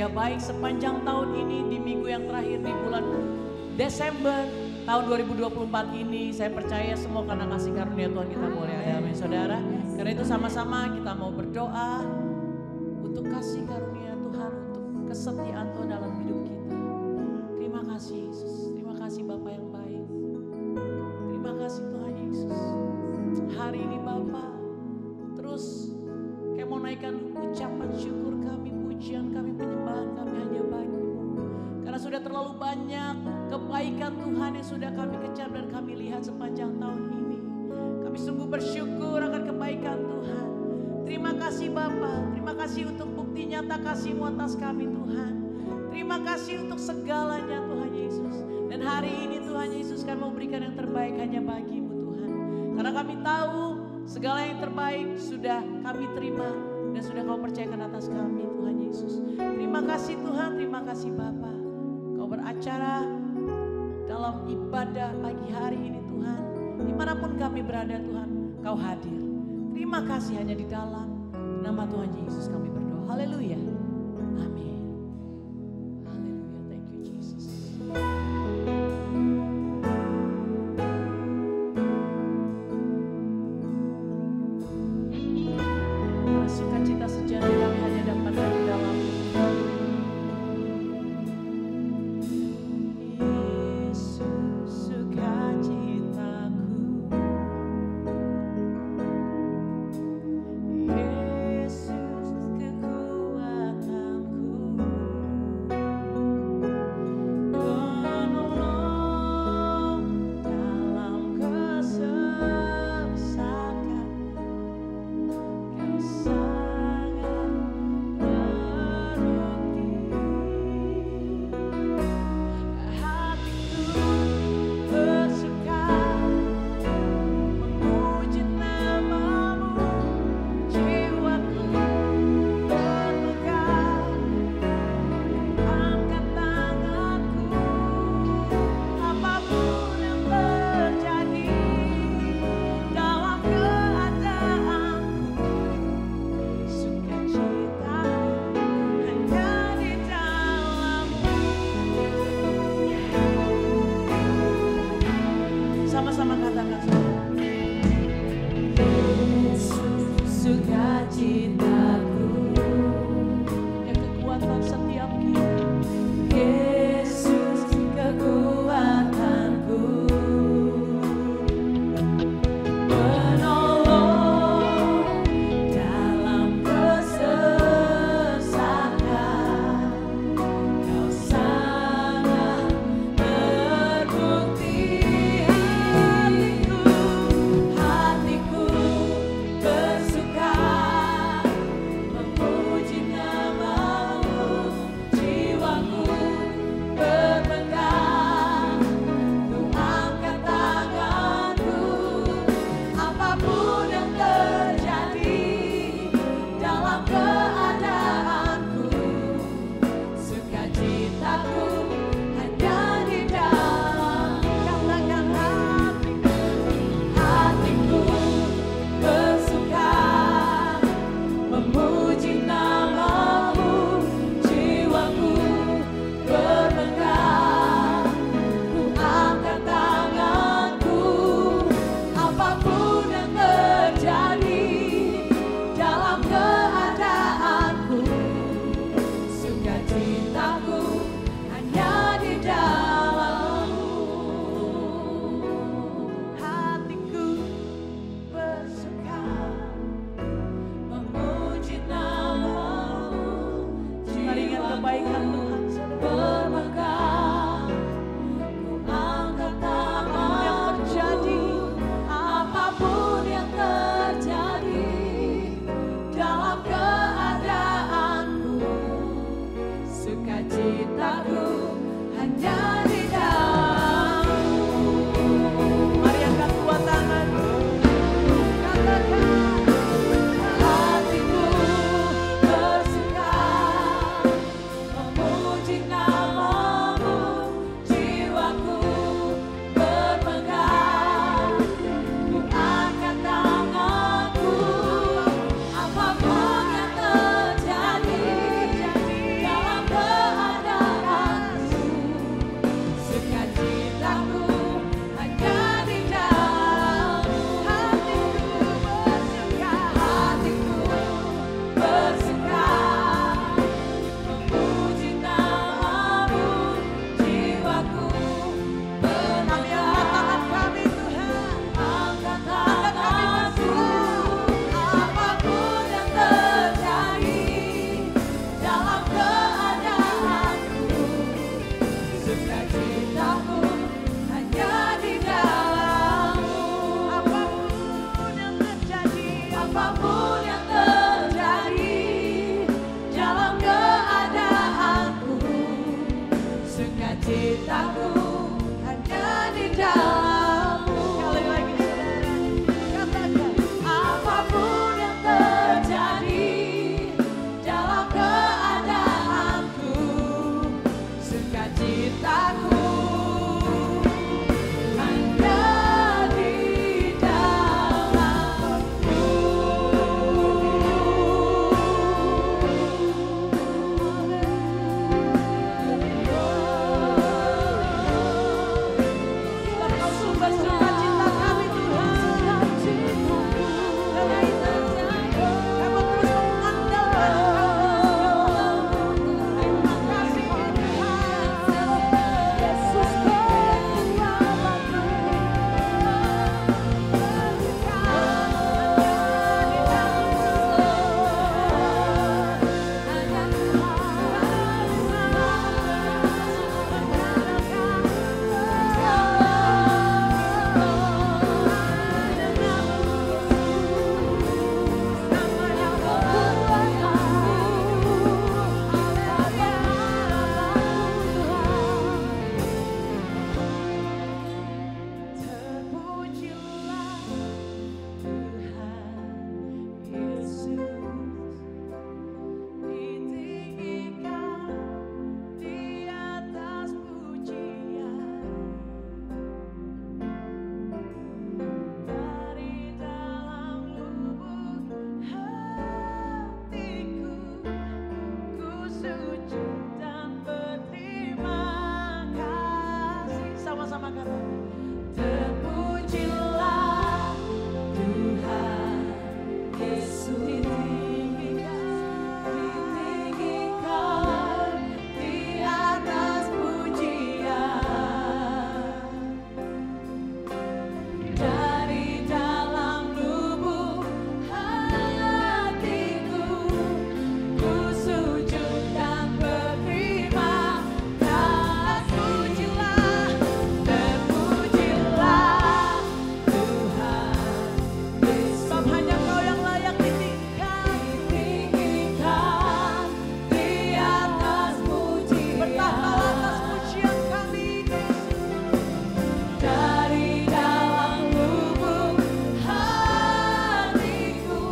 Dia baik sepanjang tahun ini, di minggu yang terakhir di bulan Desember tahun 2024 ini. Saya percaya semua karena kasih karunia Tuhan kita boleh ada, amin saudara. Karena itu sama-sama kita mau berdoa untuk kasih karunia Tuhan, untuk kesetiaan Tuhan dalam hidup kita. Terima kasih Yesus, terima kasih Bapa yang baik. Terima kasih Tuhan Yesus. Hari ini Bapa terus kayak mau naikkan ucapan syukur kami, pujian kami, penyembahan kami hanya bagi-Mu. Karena sudah terlalu banyak kebaikan Tuhan yang sudah kami kecap dan kami lihat sepanjang tahun ini. Kami sungguh bersyukur akan kebaikan Tuhan. Terima kasih Bapa, terima kasih untuk bukti nyata kasih-Mu atas kami Tuhan. Terima kasih untuk segalanya Tuhan Yesus. Dan hari ini Tuhan Yesus kami mau berikan yang terbaik hanya bagi-Mu Tuhan. Karena kami tahu segala yang terbaik sudah kami terima dan sudah Kau percayakan atas kami Tuhan Yesus. Terima kasih Tuhan, terima kasih Bapa. Kau beracara dalam ibadah pagi hari ini Tuhan. Dimanapun kami berada Tuhan, Kau hadir. Terima kasih hanya di dalam nama Tuhan Yesus kami berdoa. Haleluya. Amin. Haleluya. Thank you Jesus. Sukacita sejati kami hanya dapatkan di dalam Yesus sukacitaku, Yesus kekuatanku. Terpujilah Tuhan Yesus, ditinggikan di atas pujian. Dari dalam lubuk hatiku, ku sujud dan berterima kasih. Terpujilah Tuhan Yesus, sebab hanya Kau yang layak ditinggikan di atas pujian. Bertahtalah atas pujian kami, dari dalam lubuk hatiku,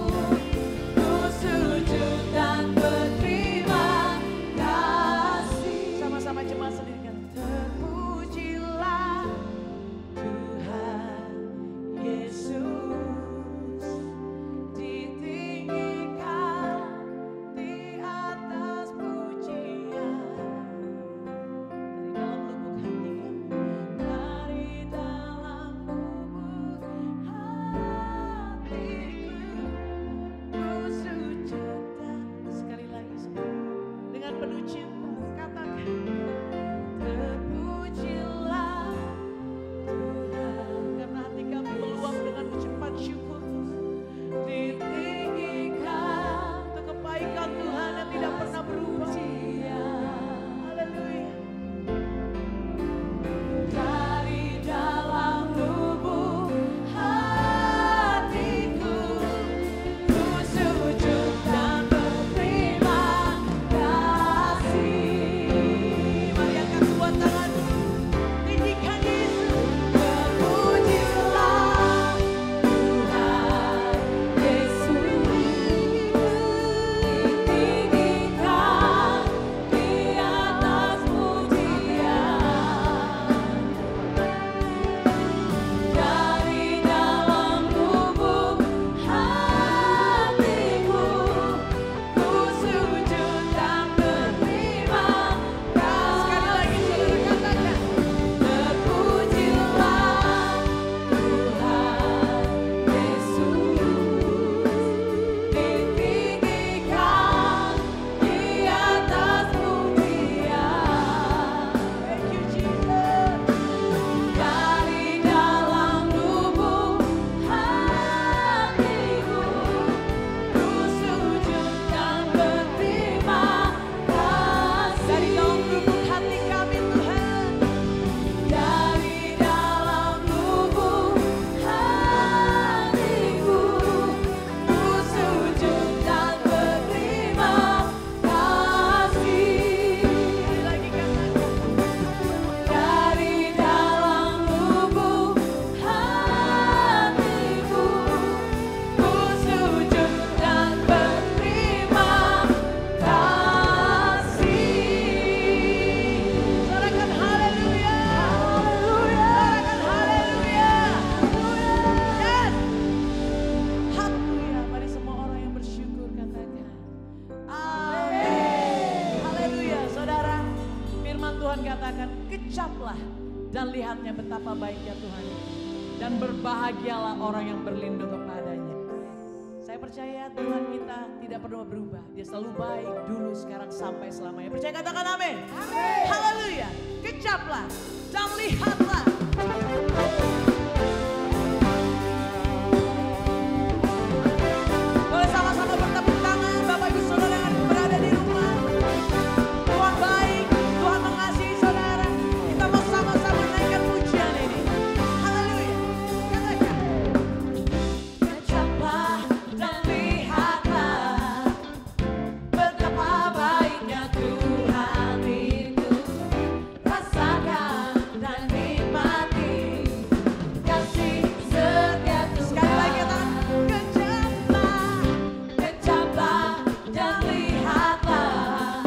ku sujud dan berterima kasih. Sama-sama jemaat sendirikan. Terpujilah Tuhan Yesus, ditinggikan di atas pujian. Dari dalam lubuk hatiku, ku sujud dan sekali lagi dengan penuh cinta katakan, terpujilah Tuhan, karena hati kami meluap dengan ucapan syukur. Ditinggikan untuk kebaikan Tuhan yang tidak pernah berubah. Haleluya. Dari dalam lubuk hatiku, ku sujud dan berterima kasih. Mari angkat kedua tangan, tinggikan Yesus. Terpujilah Tuhan Yesus, ditinggikan di atas pujian. Dari dalam lubuk hatiku, ku sujud dan berterima kasih. Sekali lagi saudara katakan, terpujilah Tuhan Yesus, ditinggikan di atas pujian. Thank you Jesus. Dari dalam lubuk hatiku, ku sujud dan berterima kasih. Dari dalam lubuk hati kami Tuhan, dari dalam lubuk hatiku, ku sujud dan berterima kasih. Lagi katakan, dari dalam lubuk hatiku, ku sujud dan berterima kasih. Sorakan haleluya, sorakan haleluya. Yes. Haleluya. Mari semua orang yang bersyukur katakan amin. Haleluya. Saudara, firman Tuhan katakan, kecaplah dan lihatnya betapa baiknya Tuhan, dan berbahagialah orang yang berlindung kepadanya. Saya percaya Tuhan kita tidak pernah berubah. Dia selalu baik dulu, sekarang, sampai selamanya. Percaya katakan amin. Amin. Haleluya. Kecaplah dan lihatlah. Boleh sama-sama bertepuk tangan Bapak Ibu Saudara yang berada di rumah. Tuhan baik, Tuhan mengasihi saudara. Kita mau sama-sama naikkan pujian ini. Haleluya. Katakan, kecaplah dan lihatlah betapa baiknya Tuhan itu. Rasakan dan nikmati kasih setia Tuhan. Sekali lagi katakan, kecaplah dan lihatlah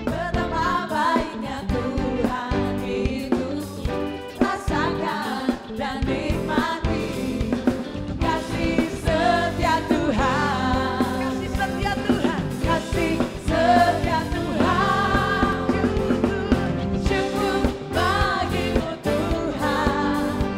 betapa baiknya Tuhan itu. Rasakan dan nikmati kasih setia Tuhan. Kasih setia Tuhan. Kasih setia Tuhan. Syukur bagimu Tuhan.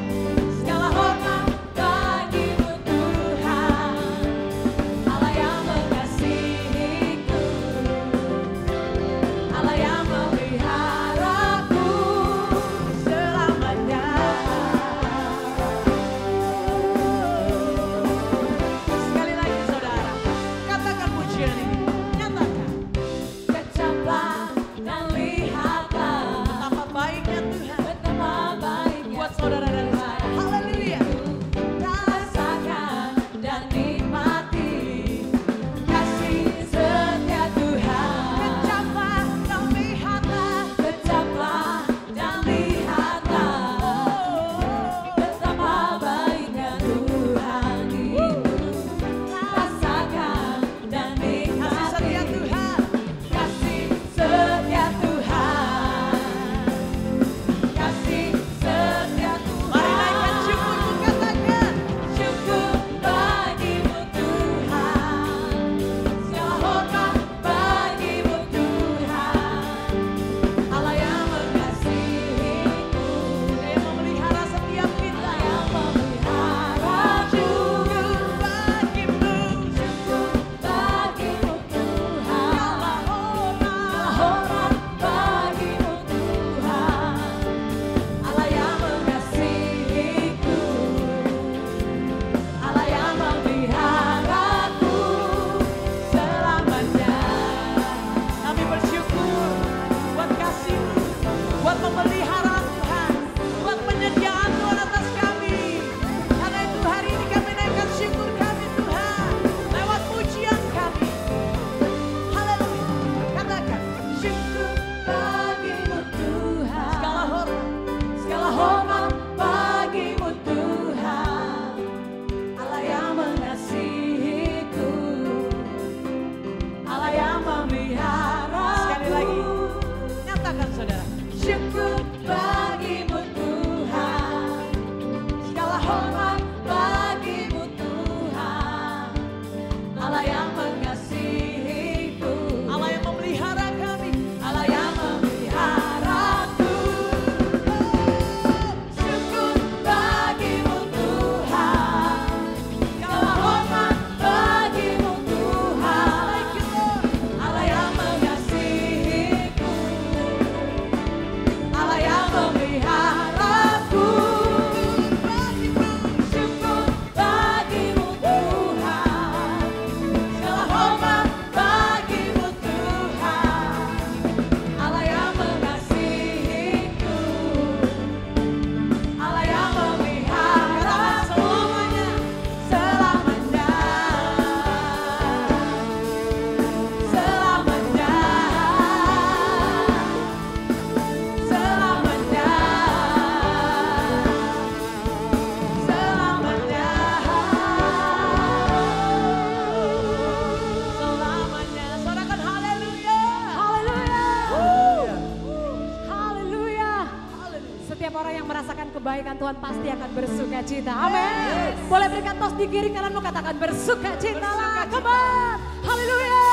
katakan kebaikan Tuhan pasti akan bersuka cita. Amin. Boleh berikan tos di kiri kananmu, katakan bersuka cita lah. Come on. Haleluya.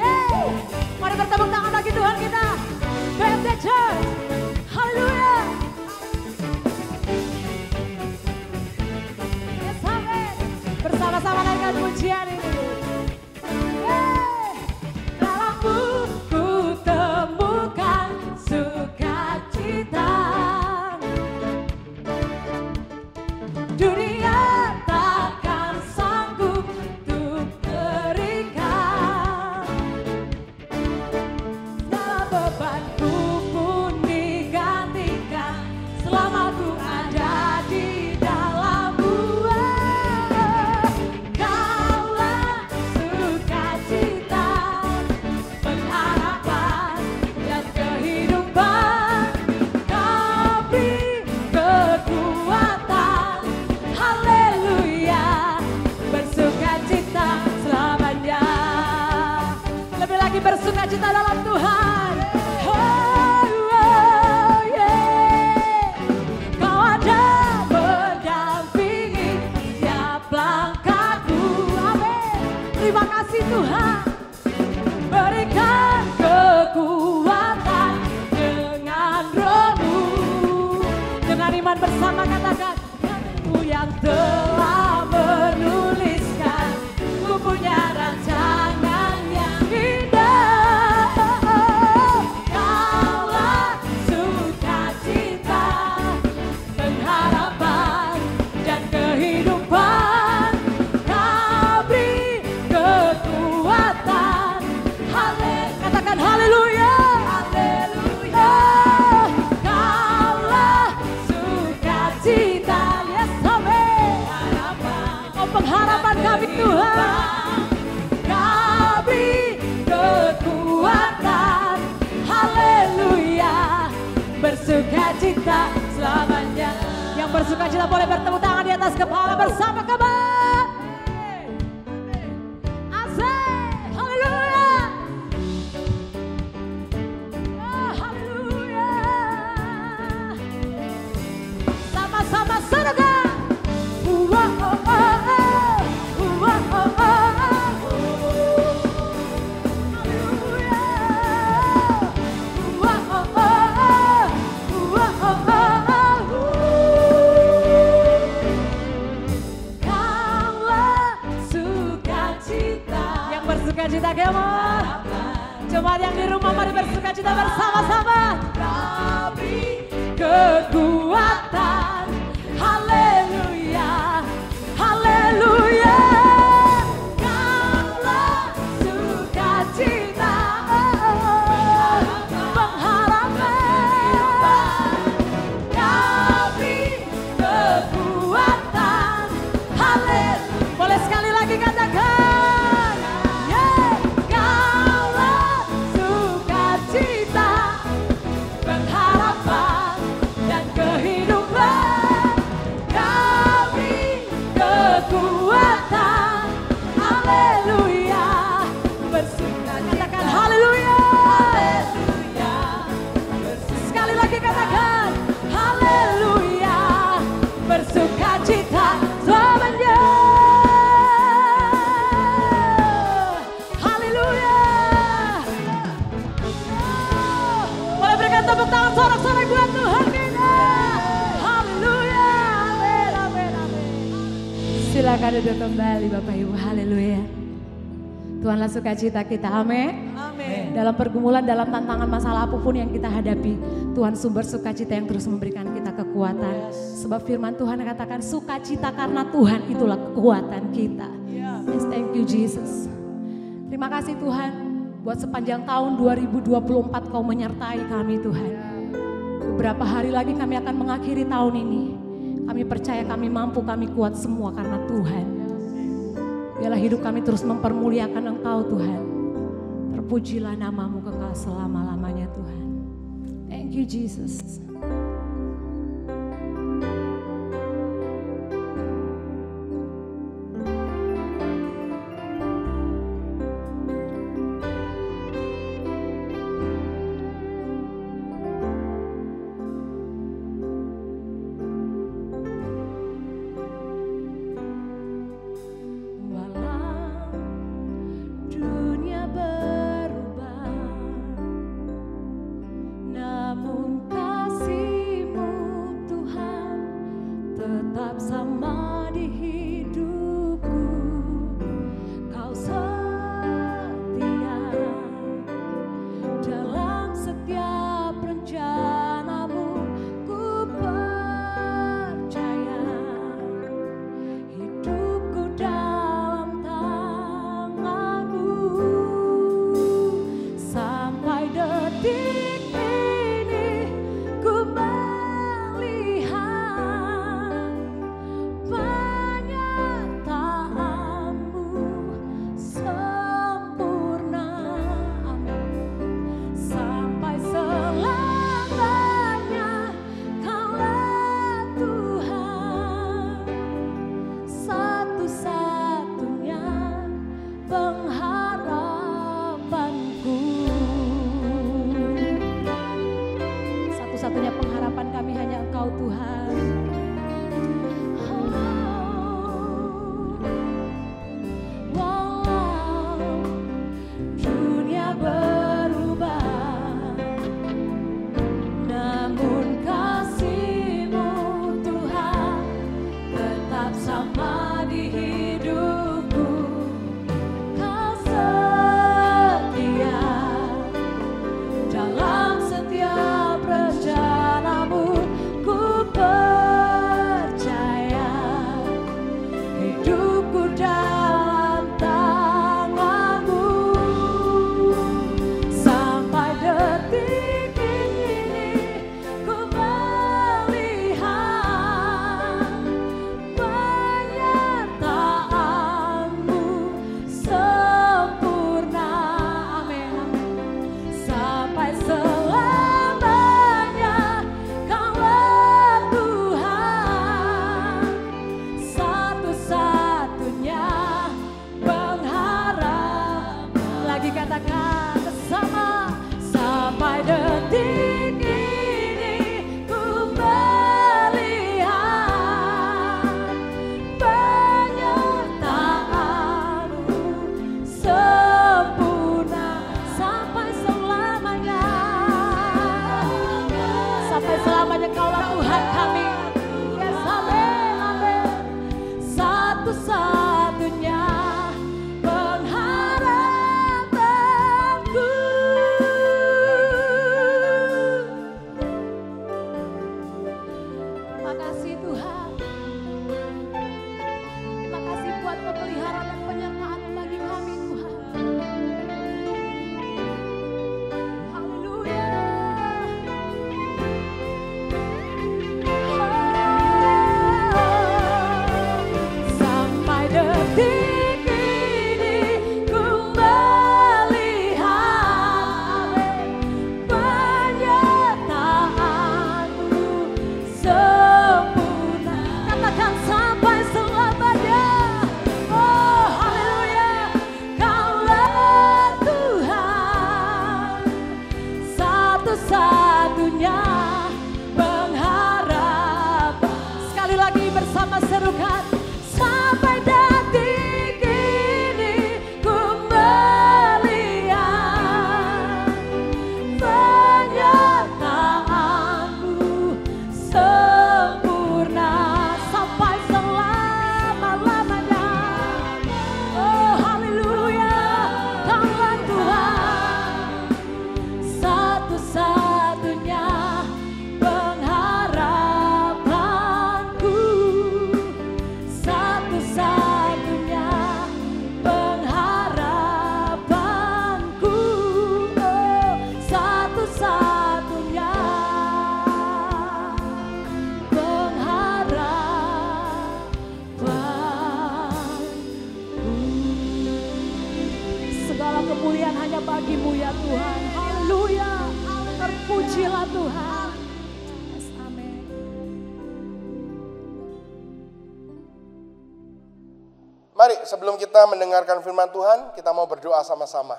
Yeay. Mari bertepuk tangan bagi Tuhan kita. BFD Church. Haleluya. Yes, amin. Bersama-sama naikkan pujian ini. Dalammu ku temukan sukacita. Dunia takkan sanggup untuk berikan. Segala bebanku pun digantikan selama ku ada di dalammu. Kaulah sukacita, pengharapan dan kehidupan. Kau beri kekuatan, haleluya, bersukacita selamanya. Lebih lagi bersukacita dalam Tuhan. Oh, oh, yeah. Kau ada mendampingi setiap langkahku. Amin. Terima kasih Tuhan. Berikan kekuatan dengan roh-Mu. Dengan iman bersama katakan, Ku yang telah menuliskan, Ku punya rancangan yang indah. Kaulah sukacita, pengharapan dan kehidupan. Kau beri kekuatan, katakan haleluya. Haleluya. Kaulah sukacita. Yes, amin. Oh, pengharapan kami Tuhan. Kau beri kekuatan, haleluya, bersukacita selamanya. Yang bersukacita boleh bertepuk tangan di atas kepala bersama kabar. Asik, haleluya. Oh, haleluya. Sama-sama surga. Wah, oh, oh, oh. Wah, oh, oh, oh. Haleluya. Wah, oh, oh, oh. Wah, oh, oh, oh. Kaulah sukacita. Yang bersukacita kemana? Jemaat yang di rumah mari bersukacita bersama-sama. Tapi kekuatan, haleluya, haleluya. Kaulah sukacita, pengharapan, tapi kekuatan, haleluya. Boleh sekali lagi katakan, yeah. Kaulah sukacita, pengharapan dan kehidupan. Kami kekuatan, haleluya, bersuka. Katakan haleluya, haleluya. Sekali lagi katakan haleluya, bersukacita selamanya. Haleluya. Boleh berikan tepuk tangan sorak-sorai buat Tuhan kita. Haleluya. Amin, amin, amin. Silakan duduk kembali Bapak Ibu. Haleluya. Tuhanlah sukacita kita. Amin. Amin. Dalam pergumulan, dalam tantangan masalah apapun yang kita hadapi, Tuhan sumber sukacita yang terus memberikan kita kekuatan. Sebab firman Tuhan katakan sukacita karena Tuhan itulah kekuatan kita. Yes, thank you Jesus. Terima kasih Tuhan buat sepanjang tahun 2024 Kau menyertai kami Tuhan. Beberapa hari lagi kami akan mengakhiri tahun ini. Kami percaya kami mampu, kami kuat semua karena Tuhan. Biarlah hidup kami terus mempermuliakan Engkau Tuhan. Terpujilah namamu kekal selama-lamanya Tuhan. Thank you Jesus. Engkaulah Tuhan kami. Yes, amin, amin. Satu-satunya pengharapanku. Terima kasih Tuhan. Terima kasih buat pemeliharaan dan penyertaan bagi kami Tuhan. Haleluya. Sampai detik ini ku melihat penyertaan-Mu sempurna. Katakan sampai selamanya. Oh haleluya. Kaulah Tuhan satu-satunya pengharapan. Sekali lagi bersama serukan. Sampai detik ini ku melihat penyertaan-Mu sempurna sampai selama-lamanya. Oh haleluya. Kaulah Tuhan satu-satunya pengharapanku. Satu-satunya pengharapanku. Oh, satu-satunya pengharapanku. Segala kemuliaan hanya bagi-Mu ya Tuhan. Haleluya. Terpujilah Tuhan. Yes, amin. Mari sebelum kita mendengarkan firman Tuhan, kita mau berdoa sama-sama.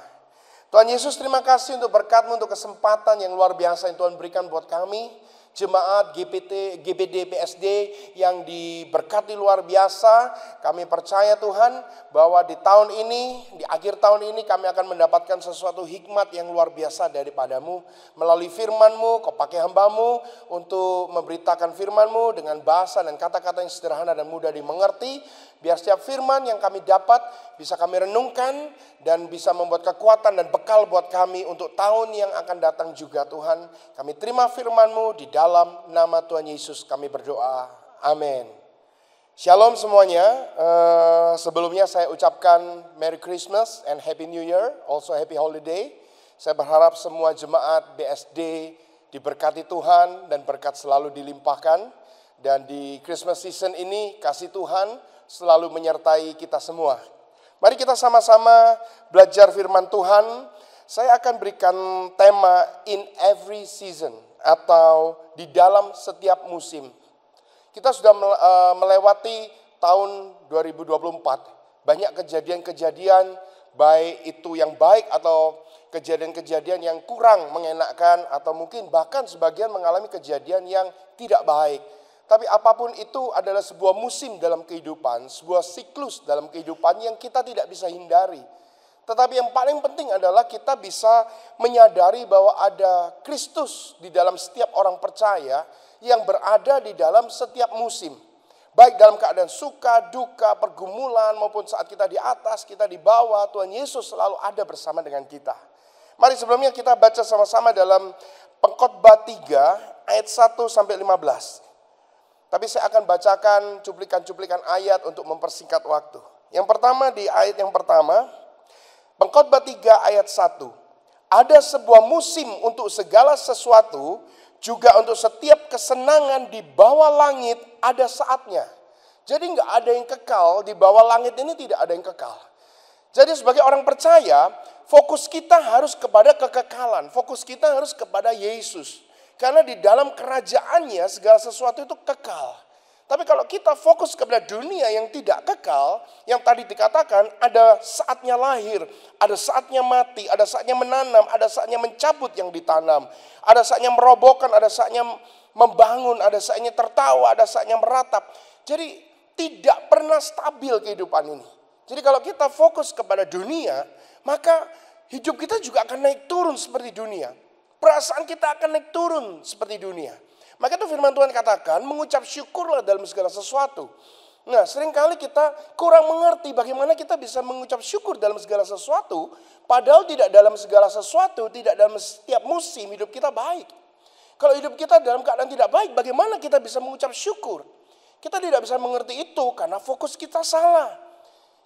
Tuhan Yesus, terima kasih untuk berkat-Mu, untuk kesempatan yang luar biasa yang Tuhan berikan buat kami. Jemaat GBD PSD yang diberkati luar biasa. Kami percaya Tuhan bahwa di tahun ini, di akhir tahun ini kami akan mendapatkan sesuatu hikmat yang luar biasa daripada-Mu. Melalui firman-Mu, Kau pakai hamba-Mu untuk memberitakan firman-Mu dengan bahasa dan kata-kata yang sederhana dan mudah dimengerti. Biar setiap firman yang kami dapat bisa kami renungkan dan bisa membuat kekuatan dan bekal buat kami untuk tahun yang akan datang juga Tuhan. Kami terima firman-Mu di dalam nama Tuhan Yesus kami berdoa. Amin. Shalom semuanya. Sebelumnya saya ucapkan Merry Christmas and Happy New Year. Also Happy Holiday. Saya berharap semua jemaat BSD diberkati Tuhan dan berkat selalu dilimpahkan. Dan di Christmas season ini kasih Tuhan selalu menyertai kita semua. Mari kita sama-sama belajar firman Tuhan. Saya akan berikan tema in every season atau di dalam setiap musim. Kita sudah melewati tahun 2024. Banyak kejadian-kejadian baik itu yang baik atau kejadian-kejadian yang kurang mengenakkan atau mungkin bahkan sebagian mengalami kejadian yang tidak baik. Tapi apapun itu adalah sebuah musim dalam kehidupan, sebuah siklus dalam kehidupan yang kita tidak bisa hindari. Tetapi yang paling penting adalah kita bisa menyadari bahwa ada Kristus di dalam setiap orang percaya yang berada di dalam setiap musim. Baik dalam keadaan suka, duka, pergumulan maupun saat kita di atas, kita di bawah, Tuhan Yesus selalu ada bersama dengan kita. Mari sebelumnya kita baca sama-sama dalam Pengkhotbah 3 ayat 1 sampai 15. Tapi saya akan bacakan cuplikan-cuplikan ayat untuk mempersingkat waktu. Yang pertama di ayat yang pertama, Pengkhotbah 3 ayat 1. Ada sebuah musim untuk segala sesuatu, juga untuk setiap kesenangan di bawah langit ada saatnya. Jadi nggak ada yang kekal, di bawah langit ini tidak ada yang kekal. Jadi sebagai orang percaya, fokus kita harus kepada kekekalan, fokus kita harus kepada Yesus. Karena di dalam kerajaannya segala sesuatu itu kekal. Tapi kalau kita fokus kepada dunia yang tidak kekal, yang tadi dikatakan ada saatnya lahir, ada saatnya mati, ada saatnya menanam, ada saatnya mencabut yang ditanam, ada saatnya merobohkan, ada saatnya membangun, ada saatnya tertawa, ada saatnya meratap. Jadi tidak pernah stabil kehidupan ini. Jadi kalau kita fokus kepada dunia, maka hidup kita juga akan naik turun seperti dunia. Perasaan kita akan naik turun seperti dunia. Maka itu firman Tuhan katakan, mengucap syukurlah dalam segala sesuatu. Nah, seringkali kita kurang mengerti bagaimana kita bisa mengucap syukur dalam segala sesuatu, padahal tidak dalam segala sesuatu, tidak dalam setiap musim hidup kita baik. Kalau hidup kita dalam keadaan tidak baik, bagaimana kita bisa mengucap syukur? Kita tidak bisa mengerti itu karena fokus kita salah.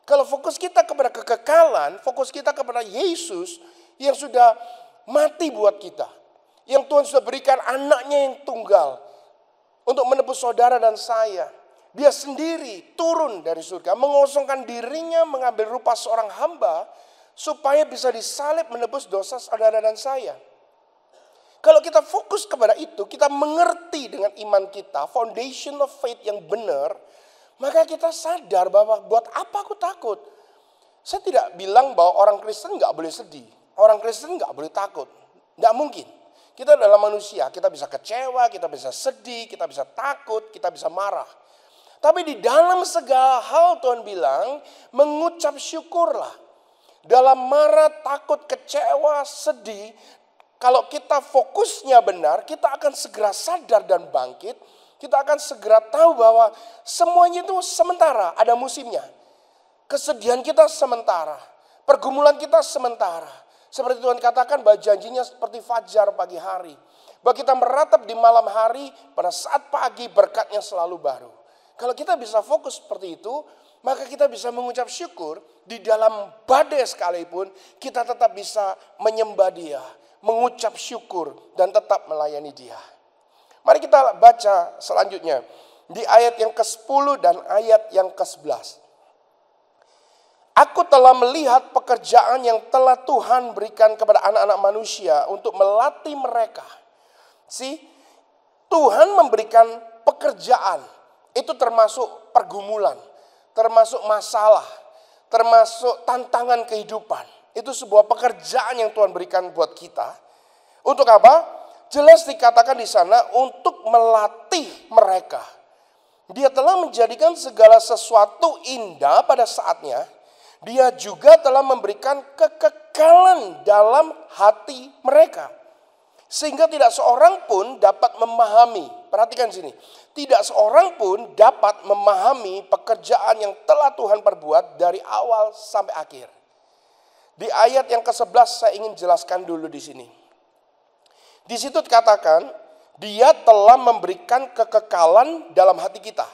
Kalau fokus kita kepada kekekalan, fokus kita kepada Yesus yang sudah mati buat kita. Yang Tuhan sudah berikan anaknya yang tunggal untuk menebus saudara dan saya. Dia sendiri turun dari surga, mengosongkan dirinya, mengambil rupa seorang hamba, supaya bisa disalib menebus dosa saudara dan saya. Kalau kita fokus kepada itu, kita mengerti dengan iman kita, foundation of faith yang benar, maka kita sadar bahwa buat apa aku takut? Saya tidak bilang bahwa orang Kristen nggak boleh sedih, orang Kristen nggak boleh takut, nggak mungkin. Kita adalah manusia, kita bisa kecewa, kita bisa sedih, kita bisa takut, kita bisa marah. Tapi di dalam segala hal Tuhan bilang, mengucap syukurlah. Dalam marah, takut, kecewa, sedih, kalau kita fokusnya benar, kita akan segera sadar dan bangkit. Kita akan segera tahu bahwa semuanya itu sementara, ada musimnya. Kesedihan kita sementara, pergumulan kita sementara. Seperti Tuhan katakan bahwa janjinya seperti fajar pagi hari. Bahwa kita meratap di malam hari, pada saat pagi berkatnya selalu baru. Kalau kita bisa fokus seperti itu, maka kita bisa mengucap syukur. Di dalam badai sekalipun, kita tetap bisa menyembah Dia, mengucap syukur, dan tetap melayani Dia. Mari kita baca selanjutnya. Di ayat yang ke-10 dan ayat yang ke-11. Aku telah melihat pekerjaan yang telah Tuhan berikan kepada anak-anak manusia untuk melatih mereka. Tuhan memberikan pekerjaan. Itu termasuk pergumulan, termasuk masalah, termasuk tantangan kehidupan. Itu sebuah pekerjaan yang Tuhan berikan buat kita. Untuk apa? Jelas dikatakan di sana untuk melatih mereka. Dia telah menjadikan segala sesuatu indah pada saatnya. Dia juga telah memberikan kekekalan dalam hati mereka. Sehingga tidak seorang pun dapat memahami. Perhatikan sini. Tidak seorang pun dapat memahami pekerjaan yang telah Tuhan perbuat dari awal sampai akhir. Di ayat yang ke-11 saya ingin jelaskan dulu di sini. Di situ dikatakan, Dia telah memberikan kekekalan dalam hati kita.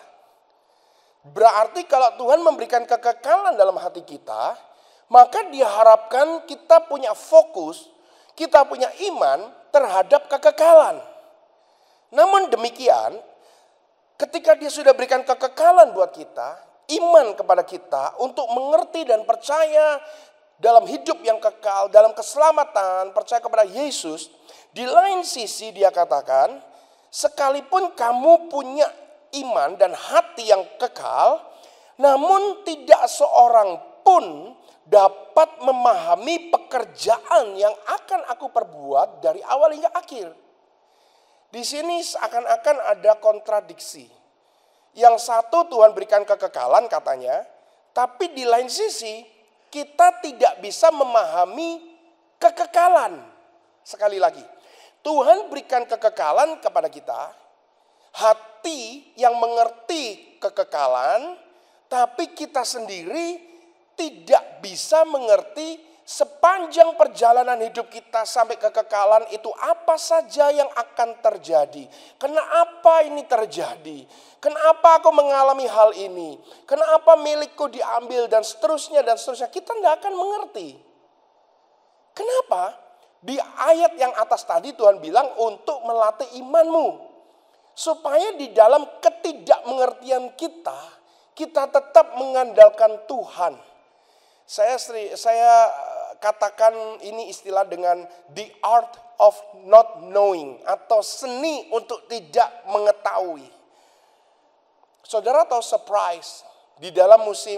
Berarti kalau Tuhan memberikan kekekalan dalam hati kita, maka diharapkan kita punya fokus, kita punya iman terhadap kekekalan. Namun demikian, ketika Dia sudah berikan kekekalan buat kita, iman kepada kita untuk mengerti dan percaya dalam hidup yang kekal, dalam keselamatan, percaya kepada Yesus, di lain sisi Dia katakan, sekalipun kamu punya iman dan hati yang kekal, namun tidak seorang pun dapat memahami pekerjaan yang akan aku perbuat dari awal hingga akhir. Di sini seakan-akan ada kontradiksi. Yang satu Tuhan berikan kekekalan katanya, tapi di lain sisi kita tidak bisa memahami kekekalan. Sekali lagi, Tuhan berikan kekekalan kepada kita, hati yang mengerti kekekalan, tapi kita sendiri tidak bisa mengerti sepanjang perjalanan hidup kita sampai kekekalan itu apa saja yang akan terjadi. Kenapa ini terjadi? Kenapa aku mengalami hal ini? Kenapa milikku diambil dan seterusnya dan seterusnya. Kita tidak akan mengerti. Kenapa? Di ayat yang atas tadi Tuhan bilang untuk melatih imanmu. Supaya di dalam ketidakmengertian kita, kita tetap mengandalkan Tuhan. Saya katakan ini istilah dengan the art of not knowing, atau seni untuk tidak mengetahui. Saudara tahu surprise, di dalam musim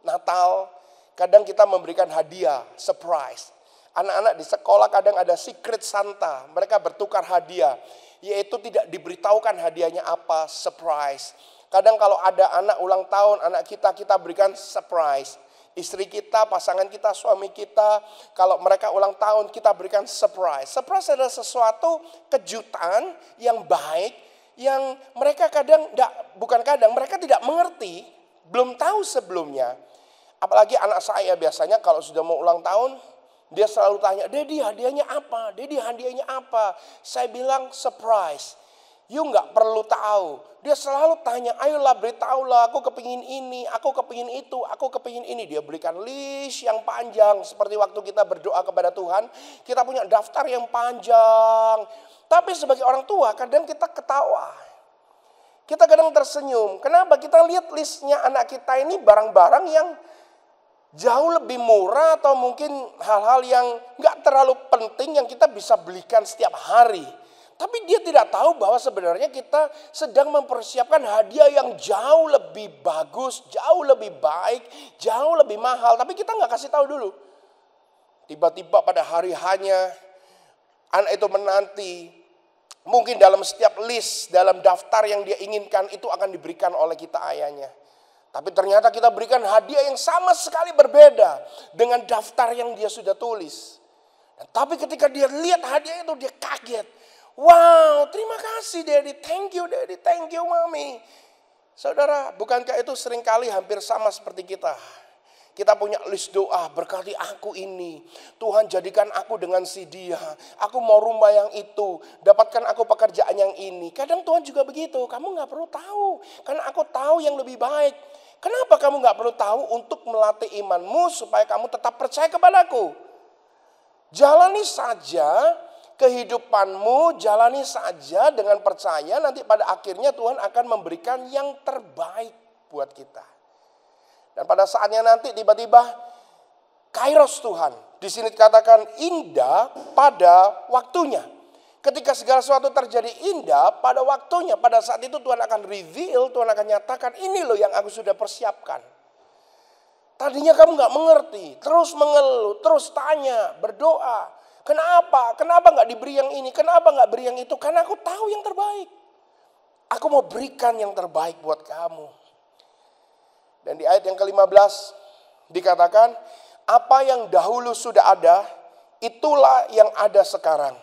Natal kadang kita memberikan hadiah surprise. Anak-anak di sekolah kadang ada secret Santa, mereka bertukar hadiah. Yaitu tidak diberitahukan hadiahnya apa, surprise. Kadang kalau ada anak ulang tahun, anak kita berikan surprise. istri kita, pasangan kita, suami kita, kalau mereka ulang tahun kita berikan surprise. Surprise adalah sesuatu kejutan yang baik yang mereka mereka tidak mengerti, belum tahu sebelumnya. Apalagi anak saya biasanya kalau sudah mau ulang tahun, dia selalu tanya, "Daddy, hadiahnya apa? Daddy, hadiahnya apa?" Saya bilang surprise. You nggak perlu tahu. Dia selalu tanya, "Ayolah beritahulah, aku kepingin ini, aku kepingin itu, aku kepingin ini." Dia berikan list yang panjang. Seperti waktu kita berdoa kepada Tuhan, kita punya daftar yang panjang. Tapi sebagai orang tua kadang kita ketawa. Kita kadang tersenyum. Kenapa? Kita lihat listnya anak kita ini barang-barang yang jauh lebih murah atau mungkin hal-hal yang nggak terlalu penting yang kita bisa belikan setiap hari. Tapi dia tidak tahu bahwa sebenarnya kita sedang mempersiapkan hadiah yang jauh lebih bagus, jauh lebih baik, jauh lebih mahal. Tapi kita nggak kasih tahu dulu. Tiba-tiba pada hari hanya anak itu menanti. Mungkin dalam setiap list, dalam daftar yang dia inginkan itu akan diberikan oleh kita ayahnya. Tapi ternyata kita berikan hadiah yang sama sekali berbeda dengan daftar yang dia sudah tulis. Tapi ketika dia lihat hadiah itu dia kaget. Wow, terima kasih Daddy, thank you Daddy, thank you Mami. Saudara, bukankah itu seringkali hampir sama seperti kita? Kita punya list doa, berkati aku ini. Tuhan jadikan aku dengan si dia. Aku mau rumah yang itu. Dapatkan aku pekerjaan yang ini. Kadang Tuhan juga begitu, kamu gak perlu tahu. Karena aku tahu yang lebih baik. Kenapa kamu gak perlu tahu? Untuk melatih imanmu supaya kamu tetap percaya kepadaku. Jalani saja kehidupanmu, jalani saja dengan percaya, nanti pada akhirnya Tuhan akan memberikan yang terbaik buat kita. Dan pada saatnya nanti tiba-tiba kairos Tuhan. Di sini dikatakan indah pada waktunya. Ketika segala sesuatu terjadi indah pada waktunya, pada saat itu Tuhan akan reveal, Tuhan akan nyatakan, ini loh yang aku sudah persiapkan. Tadinya kamu gak mengerti, terus mengeluh, terus tanya, berdoa. Kenapa? Kenapa nggak diberi yang ini? Kenapa nggak beri yang itu? Karena aku tahu yang terbaik. Aku mau berikan yang terbaik buat kamu. Dan di ayat yang ke-15 dikatakan, apa yang dahulu sudah ada, itulah yang ada sekarang.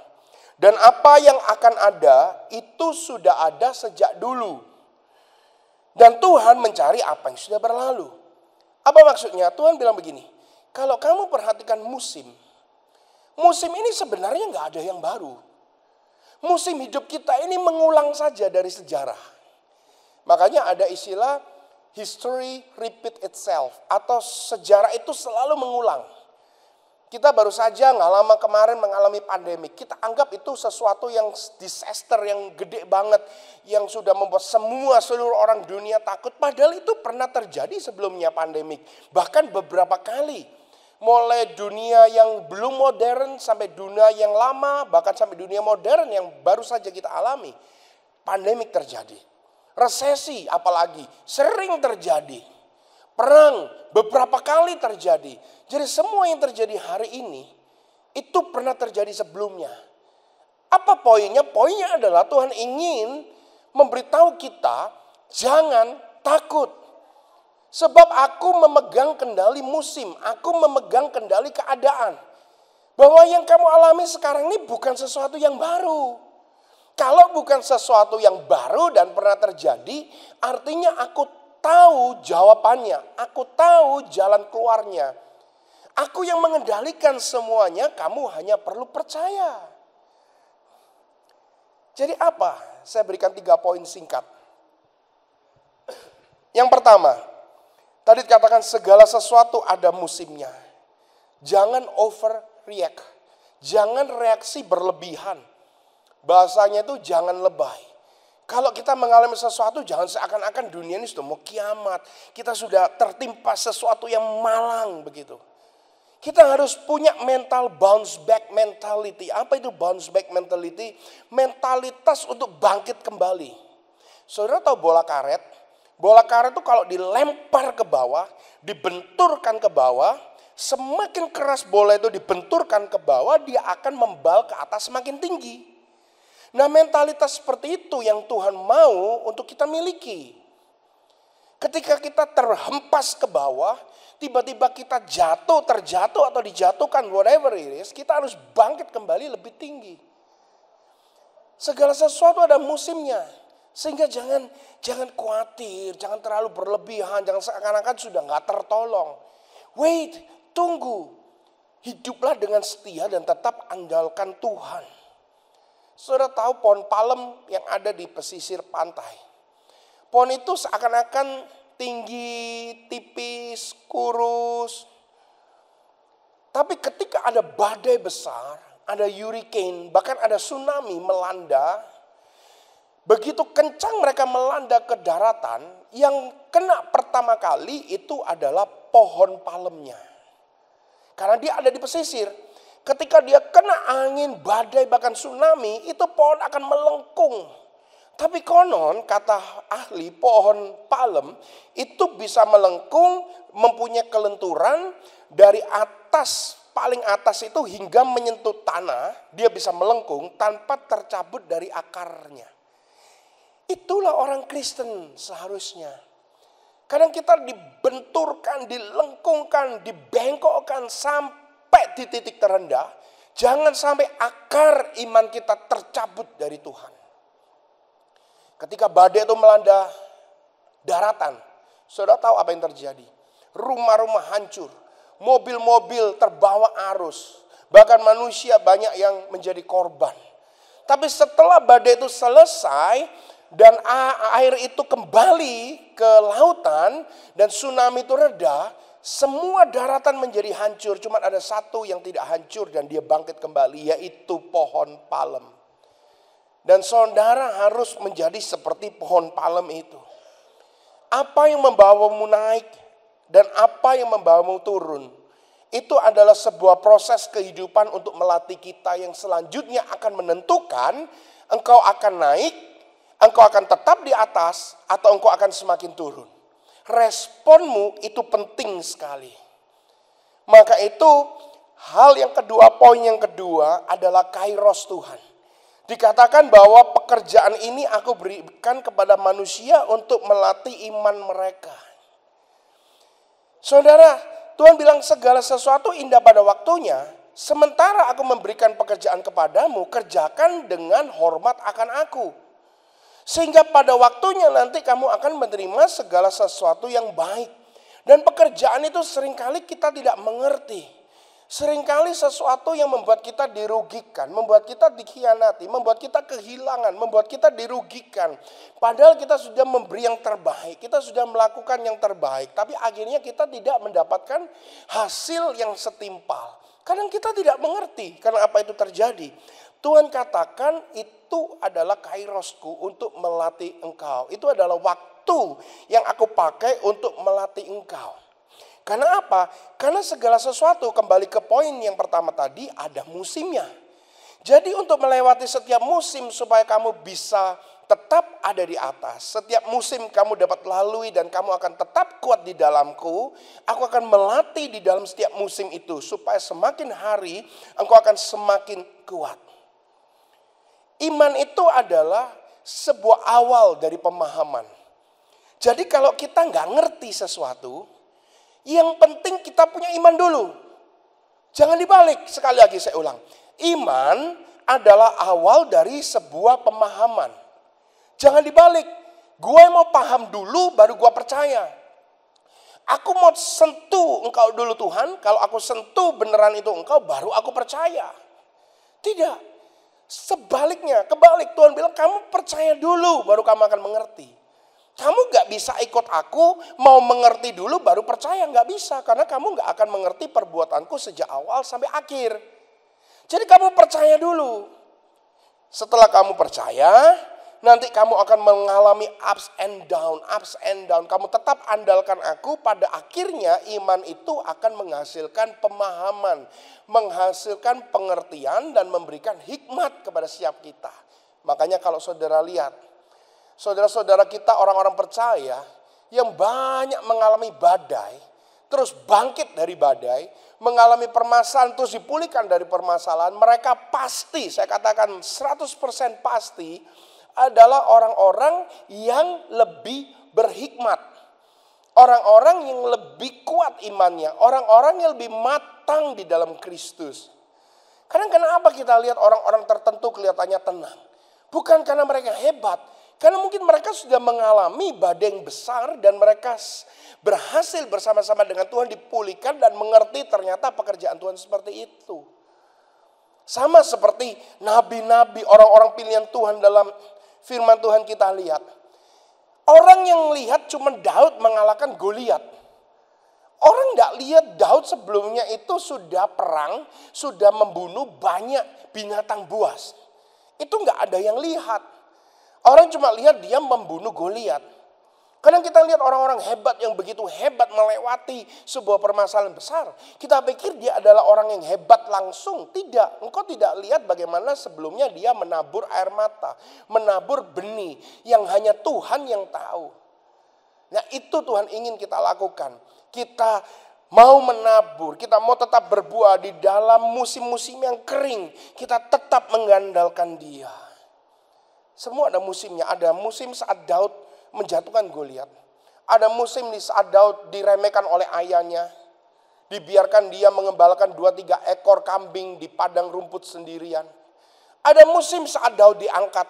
Dan apa yang akan ada, itu sudah ada sejak dulu. Dan Tuhan mencari apa yang sudah berlalu. Apa maksudnya? Tuhan bilang begini, kalau kamu perhatikan musim ini sebenarnya nggak ada yang baru. Musim hidup kita ini mengulang saja dari sejarah. Makanya ada istilah history repeat itself. Atau sejarah itu selalu mengulang. Kita baru saja nggak lama kemarin mengalami pandemi. Kita anggap itu sesuatu yang disaster, yang gede banget. Yang sudah membuat seluruh orang dunia takut. Padahal itu pernah terjadi sebelumnya pandemik. Bahkan beberapa kali. Mulai dunia yang belum modern sampai dunia yang lama, bahkan sampai dunia modern yang baru saja kita alami. Pandemik terjadi. Resesi apalagi sering terjadi. Perang beberapa kali terjadi. Jadi semua yang terjadi hari ini itu pernah terjadi sebelumnya. Apa poinnya? Poinnya adalah Tuhan ingin memberitahu kita jangan takut. Sebab aku memegang kendali musim, aku memegang kendali keadaan. Bahwa yang kamu alami sekarang ini bukan sesuatu yang baru. Kalau bukan sesuatu yang baru dan pernah terjadi, artinya aku tahu jawabannya, aku tahu jalan keluarnya. Aku yang mengendalikan semuanya, kamu hanya perlu percaya. Jadi apa? Saya berikan 3 poin singkat. Yang pertama, tadi dikatakan segala sesuatu ada musimnya. Jangan overreact. Jangan reaksi berlebihan. Bahasanya itu jangan lebay. Kalau kita mengalami sesuatu jangan seakan-akan dunia ini sudah mau kiamat. Kita sudah tertimpa sesuatu yang malang begitu. Kita harus punya mental bounce back mentality. Apa itu bounce back mentality? Mentalitas untuk bangkit kembali. Saudara tahu bola karet? Bola karet itu kalau dilempar ke bawah, dibenturkan ke bawah, semakin keras bola itu dibenturkan ke bawah, dia akan membal ke atas semakin tinggi. Nah mentalitas seperti itu yang Tuhan mau untuk kita miliki. Ketika kita terhempas ke bawah, tiba-tiba kita terjatuh atau dijatuhkan, whatever it is, kita harus bangkit kembali lebih tinggi. Segala sesuatu ada musimnya. Sehingga jangan khawatir, jangan terlalu berlebihan, jangan seakan-akan sudah gak tertolong. Wait, tunggu. Hiduplah dengan setia dan tetap andalkan Tuhan. Saudara tahu pohon palem yang ada di pesisir pantai. Pohon itu seakan-akan tinggi, tipis, kurus. Tapi ketika ada badai besar, ada hurricane, bahkan ada tsunami melanda, begitu kencang mereka melanda ke daratan, yang kena pertama kali itu adalah pohon palemnya. Karena dia ada di pesisir. Ketika dia kena angin, badai, bahkan tsunami, itu pohon akan melengkung. Tapi konon, kata ahli, pohon palem itu bisa melengkung, mempunyai kelenturan dari atas, paling atas itu hingga menyentuh tanah, dia bisa melengkung tanpa tercabut dari akarnya. Itulah orang Kristen seharusnya. Kadang kita dibenturkan, dilengkungkan, dibengkokkan sampai di titik terendah. Jangan sampai akar iman kita tercabut dari Tuhan. Ketika badai itu melanda daratan, saudara tahu apa yang terjadi? Rumah-rumah hancur, mobil-mobil terbawa arus, bahkan manusia banyak yang menjadi korban. Tapi setelah badai itu selesai dan air itu kembali ke lautan dan tsunami itu reda, semua daratan menjadi hancur. Cuma ada satu yang tidak hancur dan dia bangkit kembali, yaitu pohon palem. Dan saudara harus menjadi seperti pohon palem itu. Apa yang membawamu naik dan apa yang membawamu turun, itu adalah sebuah proses kehidupan untuk melatih kita yang selanjutnya akan menentukan engkau akan naik, engkau akan tetap di atas, atau engkau akan semakin turun. Responmu itu penting sekali. Maka itu hal yang kedua, poin yang kedua adalah kairos Tuhan. Dikatakan bahwa pekerjaan ini aku berikan kepada manusia untuk melatih iman mereka. Saudara, Tuhan bilang segala sesuatu indah pada waktunya. Sementara aku memberikan pekerjaan kepadamu, kerjakan dengan hormat akan aku. Sehingga pada waktunya nanti kamu akan menerima segala sesuatu yang baik. Dan pekerjaan itu seringkali kita tidak mengerti. Seringkali sesuatu yang membuat kita dirugikan, membuat kita dikhianati, membuat kita kehilangan, membuat kita dirugikan. Padahal kita sudah memberi yang terbaik, kita sudah melakukan yang terbaik. Tapi akhirnya kita tidak mendapatkan hasil yang setimpal. Kadang kita tidak mengerti karena apa itu terjadi. Tuhan katakan itu adalah kairosku untuk melatih engkau. Itu adalah waktu yang aku pakai untuk melatih engkau. Karena apa? Karena segala sesuatu, kembali ke poin yang pertama tadi, ada musimnya. Jadi untuk melewati setiap musim supaya kamu bisa tetap ada di atas. Setiap musim kamu dapat lalui dan kamu akan tetap kuat di dalamku. Aku akan melatih di dalam setiap musim itu. Supaya semakin hari engkau akan semakin kuat. Iman itu adalah sebuah awal dari pemahaman. Jadi kalau kita nggak ngerti sesuatu, yang penting kita punya iman dulu. Jangan dibalik, sekali lagi saya ulang. Iman adalah awal dari sebuah pemahaman. Jangan dibalik. Gue mau paham dulu baru gue percaya. Aku mau sentuh engkau dulu Tuhan. Kalau aku sentuh beneran itu engkau baru aku percaya. Tidak. Sebaliknya, kebalik. Tuhan bilang kamu percaya dulu baru kamu akan mengerti. Kamu gak bisa ikut aku, mau mengerti dulu baru percaya. Gak bisa, karena kamu gak akan mengerti perbuatanku sejak awal sampai akhir. Jadi kamu percaya dulu. Setelah kamu percaya, nanti kamu akan mengalami ups and down. Kamu tetap andalkan aku, pada akhirnya iman itu akan menghasilkan pemahaman. Menghasilkan pengertian dan memberikan hikmat kepada setiap kita. Makanya kalau saudara lihat, saudara-saudara kita orang-orang percaya yang banyak mengalami badai, terus bangkit dari badai, mengalami permasalahan terus dipulihkan dari permasalahan, mereka pasti, saya katakan 100% pasti adalah orang-orang yang lebih berhikmat. Orang-orang yang lebih kuat imannya, orang-orang yang lebih matang di dalam Kristus. Kadang kenapa kita lihat orang-orang tertentu kelihatannya tenang? Bukan karena mereka hebat, karena mungkin mereka sudah mengalami badai yang besar dan mereka berhasil bersama-sama dengan Tuhan dipulihkan dan mengerti ternyata pekerjaan Tuhan seperti itu. Sama seperti nabi-nabi, orang-orang pilihan Tuhan dalam firman Tuhan kita lihat. Orang yang lihat cuma Daud mengalahkan Goliat. Orang tidak lihat Daud sebelumnya itu sudah perang, sudah membunuh banyak binatang buas. Itu nggak ada yang lihat. Orang cuma lihat dia membunuh Goliat. Kadang kita lihat orang-orang hebat yang begitu hebat melewati sebuah permasalahan besar. Kita pikir dia adalah orang yang hebat langsung. Tidak, engkau tidak lihat bagaimana sebelumnya dia menabur air mata. Menabur benih yang hanya Tuhan yang tahu. Nah itu Tuhan ingin kita lakukan. Kita mau menabur, kita mau tetap berbuah di dalam musim-musim yang kering. Kita tetap mengandalkan Dia. Semua ada musimnya. Ada musim saat Daud menjatuhkan Goliat. Ada musim di saat Daud diremehkan oleh ayahnya. Dibiarkan dia mengembalakan 2-3 ekor kambing di padang rumput sendirian. Ada musim saat Daud diangkat.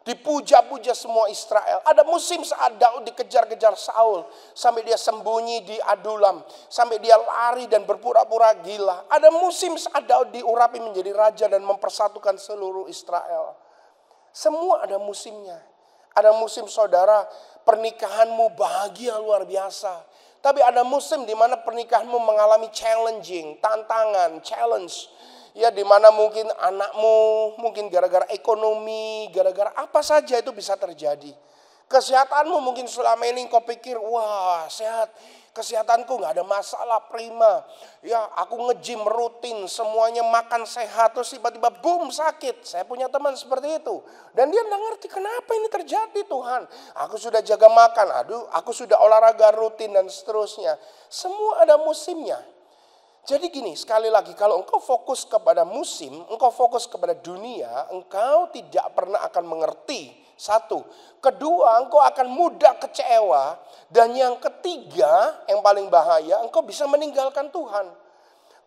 Dipuja-puja semua Israel. Ada musim saat Daud dikejar-kejar Saul. Sampai dia sembunyi di Adulam. Sampai dia lari dan berpura-pura gila. Ada musim saat Daud diurapi menjadi raja dan mempersatukan seluruh Israel. Semua ada musimnya. Ada musim saudara pernikahanmu bahagia luar biasa. Tapi ada musim di mana pernikahanmu mengalami challenging, tantangan, challenge. Ya di mana mungkin anakmu, mungkin gara-gara ekonomi, gara-gara apa saja itu bisa terjadi. Kesehatanmu mungkin selama ini kau pikir, wah sehat. Kesehatanku gak ada masalah, prima. Ya aku nge-gym rutin, semuanya makan sehat. Terus tiba-tiba boom sakit. Saya punya teman seperti itu. Dan dia gak ngerti kenapa ini terjadi Tuhan. Aku sudah jaga makan, aku sudah olahraga rutin dan seterusnya. Semua ada musimnya. Jadi gini, sekali lagi kalau engkau fokus kepada musim, engkau fokus kepada dunia, engkau tidak pernah akan mengerti. Satu. Kedua, engkau akan mudah kecewa. Dan yang ketiga, yang paling bahaya, engkau bisa meninggalkan Tuhan.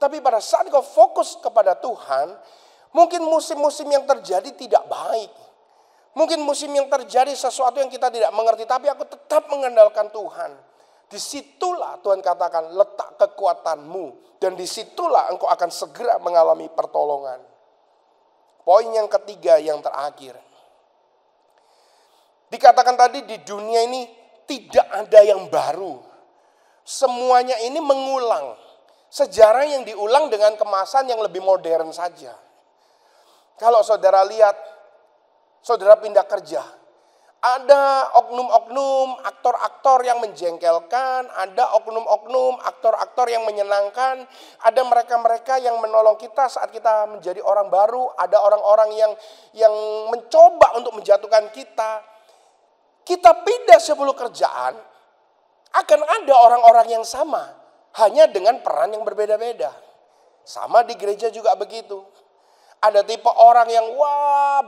Tapi pada saat engkau fokus kepada Tuhan, mungkin musim-musim yang terjadi tidak baik. Mungkin musim yang terjadi sesuatu yang kita tidak mengerti, tapi aku tetap mengandalkan Tuhan. Disitulah Tuhan katakan letak kekuatanmu. Dan disitulah engkau akan segera mengalami pertolongan. Poin yang ketiga yang terakhir. Dikatakan tadi di dunia ini tidak ada yang baru. Semuanya ini mengulang. Sejarah yang diulang dengan kemasan yang lebih modern saja. Kalau saudara lihat, saudara pindah kerja. Ada oknum-oknum, aktor-aktor yang menjengkelkan. Ada oknum-oknum, aktor-aktor yang menyenangkan. Ada mereka-mereka yang menolong kita saat kita menjadi orang baru. Ada orang-orang yang mencoba untuk menjatuhkan kita. Kita pindah 10 kerjaan, akan ada orang-orang yang sama. Hanya dengan peran yang berbeda-beda. Sama di gereja juga begitu. Ada tipe orang yang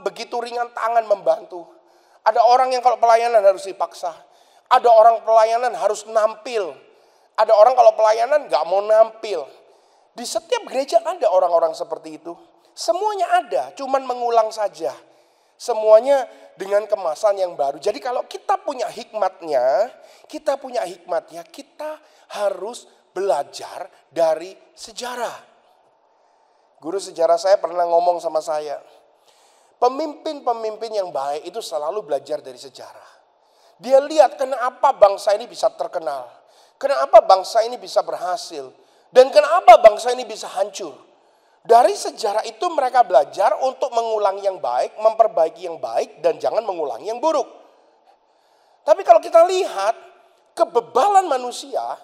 begitu ringan tangan membantu. Ada orang yang kalau pelayanan harus dipaksa. Ada orang pelayanan harus nampil. Ada orang kalau pelayanan gak mau nampil. Di setiap gereja ada orang-orang seperti itu. Semuanya ada, cuman mengulang saja. Semuanya dengan kemasan yang baru. Jadi kalau kita punya hikmatnya, kita harus belajar dari sejarah. Guru sejarah saya pernah ngomong sama saya, pemimpin-pemimpin yang baik itu selalu belajar dari sejarah. Dia lihat kenapa bangsa ini bisa terkenal, kenapa bangsa ini bisa berhasil, dan kenapa bangsa ini bisa hancur. Dari sejarah itu mereka belajar untuk mengulangi yang baik, memperbaiki yang baik, dan jangan mengulangi yang buruk. Tapi kalau kita lihat, kebebalan manusia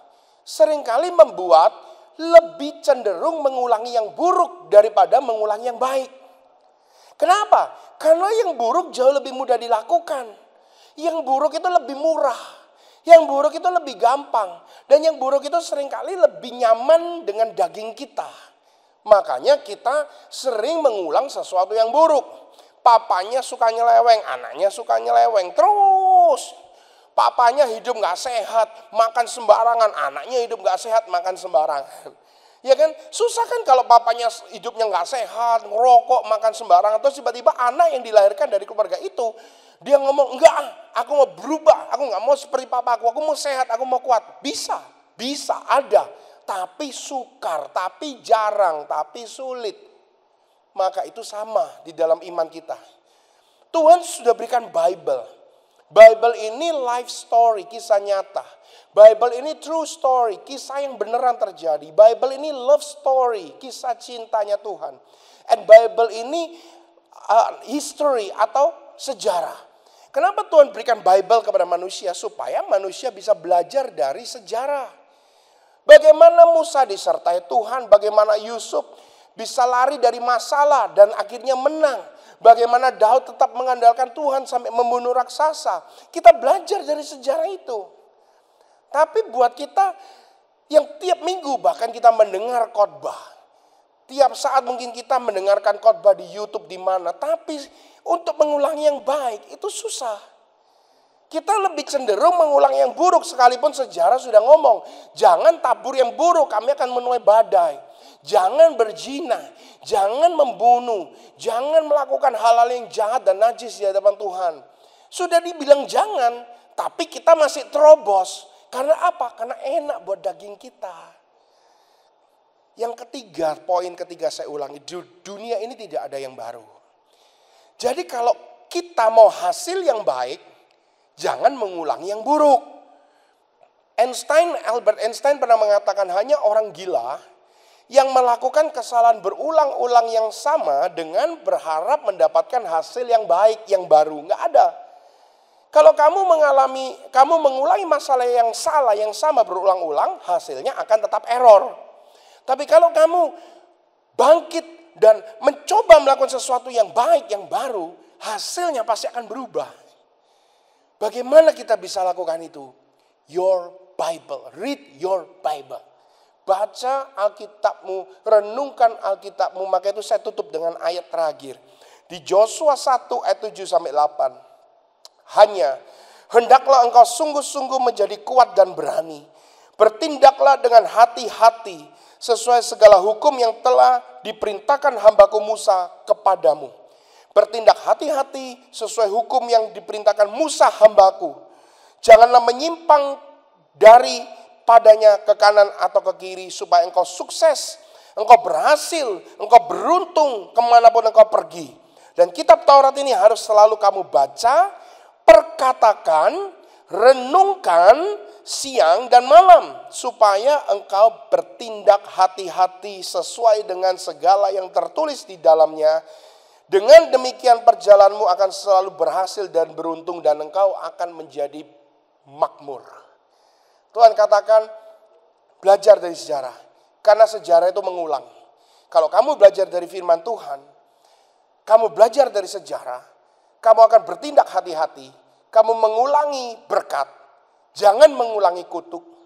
seringkali membuat lebih cenderung mengulangi yang buruk daripada mengulangi yang baik. Kenapa? Karena yang buruk jauh lebih mudah dilakukan. Yang buruk itu lebih murah. Yang buruk itu lebih gampang. Dan yang buruk itu seringkali lebih nyaman dengan daging kita. Makanya kita sering mengulang sesuatu yang buruk. Papanya suka nyeleweng, anaknya suka nyeleweng. Terus papanya hidup gak sehat, makan sembarangan. Anaknya hidup gak sehat, makan sembarangan. Ya kan, susah kan kalau papanya hidupnya gak sehat, ngerokok, makan sembarangan. Terus tiba-tiba anak yang dilahirkan dari keluarga itu, dia ngomong, enggak, aku mau berubah, aku gak mau seperti papaku, aku mau sehat, aku mau kuat. Bisa, ada. Tapi sukar, tapi jarang, tapi sulit. Maka itu sama di dalam iman kita. Tuhan sudah berikan Bible. Bible ini life story, kisah nyata. Bible ini true story, kisah yang beneran terjadi. Bible ini love story, kisah cintanya Tuhan. And Bible ini history atau sejarah. Kenapa Tuhan berikan Bible kepada manusia? Supaya manusia bisa belajar dari sejarah. Bagaimana Musa disertai Tuhan, bagaimana Yusuf bisa lari dari masalah dan akhirnya menang. Bagaimana Daud tetap mengandalkan Tuhan sampai membunuh raksasa. Kita belajar dari sejarah itu. Tapi buat kita yang tiap minggu bahkan kita mendengar khotbah. Tiap saat mungkin kita mendengarkan khotbah di YouTube di mana. Tapi untuk mengulangi yang baik itu susah. Kita lebih cenderung mengulang yang buruk sekalipun sejarah sudah ngomong. Jangan tabur yang buruk, kami akan menuai badai. Jangan berzina, jangan membunuh, jangan melakukan hal-hal yang jahat dan najis di hadapan Tuhan. Sudah dibilang jangan, tapi kita masih terobos. Karena apa? Karena enak buat daging kita. Yang ketiga, poin ketiga saya ulangi, dunia ini tidak ada yang baru. Jadi kalau kita mau hasil yang baik, jangan mengulangi yang buruk. Albert Einstein pernah mengatakan hanya orang gila yang melakukan kesalahan berulang-ulang yang sama dengan berharap mendapatkan hasil yang baik, yang baru. Nggak ada. Kalau kamu mengulangi masalah yang salah, yang sama berulang-ulang, hasilnya akan tetap error. Tapi kalau kamu bangkit dan mencoba melakukan sesuatu yang baik, yang baru, hasilnya pasti akan berubah. Bagaimana kita bisa lakukan itu? Your Bible, read your Bible. Baca Alkitabmu, renungkan Alkitabmu. Maka itu saya tutup dengan ayat terakhir. Di Yosua 1 ayat 7 sampai 8. Hanya hendaklah engkau sungguh-sungguh menjadi kuat dan berani. Bertindaklah dengan hati-hati sesuai segala hukum yang telah diperintahkan hambaku Musa kepadamu. Bertindak hati-hati sesuai hukum yang diperintahkan Musa hambaku. Janganlah menyimpang dari padanya ke kanan atau ke kiri supaya engkau sukses, engkau berhasil, engkau beruntung kemanapun engkau pergi. Dan kitab Taurat ini harus selalu kamu baca, perkatakan, renungkan siang dan malam supaya engkau bertindak hati-hati sesuai dengan segala yang tertulis di dalamnya. Dengan demikian perjalananmu akan selalu berhasil dan beruntung dan engkau akan menjadi makmur. Tuhan katakan belajar dari sejarah. Karena sejarah itu mengulang. Kalau kamu belajar dari firman Tuhan, kamu belajar dari sejarah, kamu akan bertindak hati-hati. Kamu mengulangi berkat, jangan mengulangi kutuk.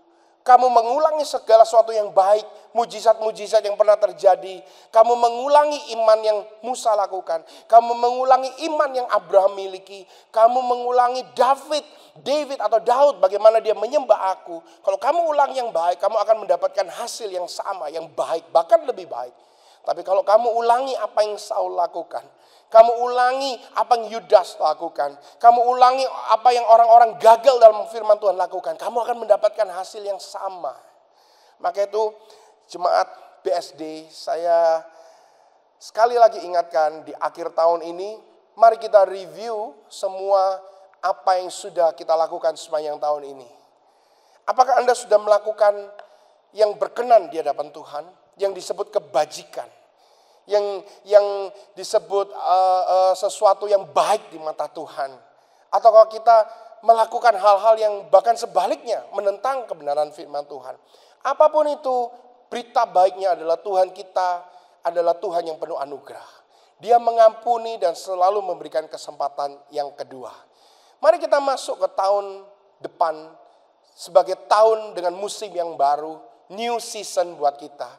Kamu mengulangi segala sesuatu yang baik, mujizat-mujizat yang pernah terjadi. Kamu mengulangi iman yang Musa lakukan. Kamu mengulangi iman yang Abraham miliki. Kamu mengulangi David atau Daud bagaimana dia menyembah aku. Kalau kamu ulang yang baik, kamu akan mendapatkan hasil yang sama, yang baik, bahkan lebih baik. Tapi kalau kamu ulangi apa yang Saul lakukan, kamu ulangi apa yang Yudas lakukan, kamu ulangi apa yang orang-orang gagal dalam firman Tuhan lakukan, kamu akan mendapatkan hasil yang sama. Maka itu jemaat BSD, saya sekali lagi ingatkan di akhir tahun ini, mari kita review semua apa yang sudah kita lakukan sepanjang tahun ini. Apakah Anda sudah melakukan yang berkenan di hadapan Tuhan, yang disebut kebajikan, yang disebut sesuatu yang baik di mata Tuhan? Atau kalau kita melakukan hal-hal yang bahkan sebaliknya menentang kebenaran firman Tuhan? Apapun itu, berita baiknya adalah Tuhan kita adalah Tuhan yang penuh anugerah. Dia mengampuni dan selalu memberikan kesempatan yang kedua. Mari kita masuk ke tahun depan sebagai tahun dengan musim yang baru, new season buat kita.